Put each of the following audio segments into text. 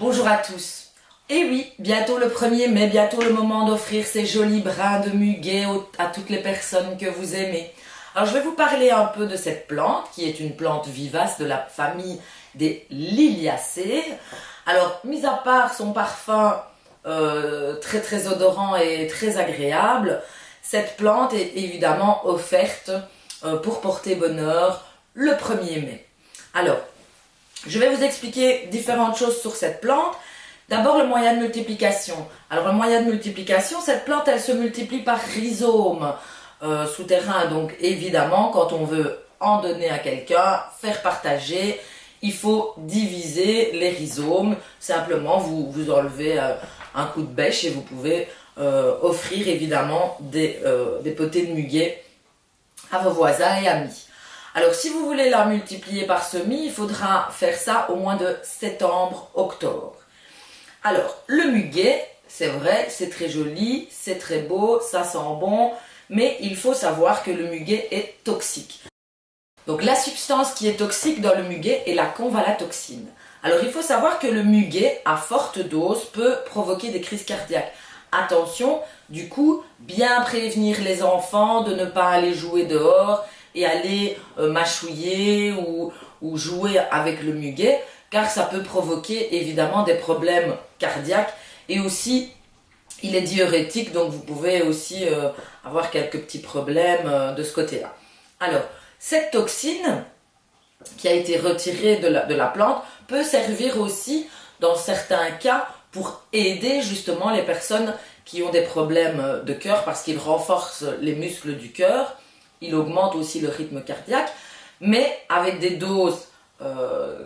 Bonjour à tous. Et oui, bientôt le 1er mai, bientôt le moment d'offrir ces jolis brins de muguet à toutes les personnes que vous aimez. Alors je vais vous parler un peu de cette plante qui est une plante vivace de la famille des Liliacées. Alors, mis à part son parfum très odorant et très agréable, cette plante est évidemment offerte pour porter bonheur le 1er mai. Alors, je vais vous expliquer différentes choses sur cette plante. D'abord, le moyen de multiplication. Alors, le moyen de multiplication, cette plante, elle se multiplie par rhizome souterrain. Donc, évidemment, quand on veut en donner à quelqu'un, faire partager, il faut diviser les rhizomes. Simplement, vous enlevez un coup de bêche et vous pouvez offrir, évidemment, des potées de muguet à vos voisins et amis. Alors, si vous voulez la multiplier par semis, il faudra faire ça au mois de septembre-octobre. Alors, le muguet, c'est vrai, c'est très joli, c'est très beau, ça sent bon, mais il faut savoir que le muguet est toxique. Donc, la substance qui est toxique dans le muguet est la convalatoxine. Alors, il faut savoir que le muguet, à forte dose, peut provoquer des crises cardiaques. Attention, du coup, bien prévenir les enfants de ne pas aller jouer dehors et aller mâchouiller ou jouer avec le muguet, car ça peut provoquer évidemment des problèmes cardiaques et aussi il est diurétique, donc vous pouvez aussi avoir quelques petits problèmes de ce côté-là. Alors, cette toxine qui a été retirée de la plante peut servir aussi dans certains cas pour aider justement les personnes qui ont des problèmes de cœur parce qu'il renforce les muscles du cœur. Il augmente aussi le rythme cardiaque, mais avec des doses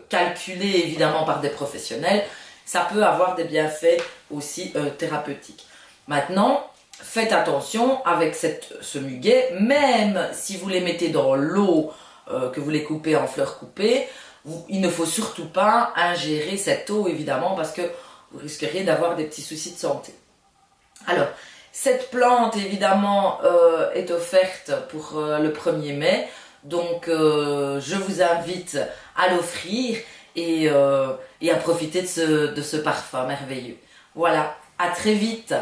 calculées évidemment par des professionnels, ça peut avoir des bienfaits aussi thérapeutiques. Maintenant, faites attention avec ce muguet, même si vous les mettez dans l'eau, que vous les coupez en fleurs coupées, il ne faut surtout pas ingérer cette eau évidemment parce que vous risqueriez d'avoir des petits soucis de santé. Alors, cette plante, évidemment, est offerte pour le 1er mai. Donc, je vous invite à l'offrir et à profiter de ce parfum merveilleux. Voilà, à très vite.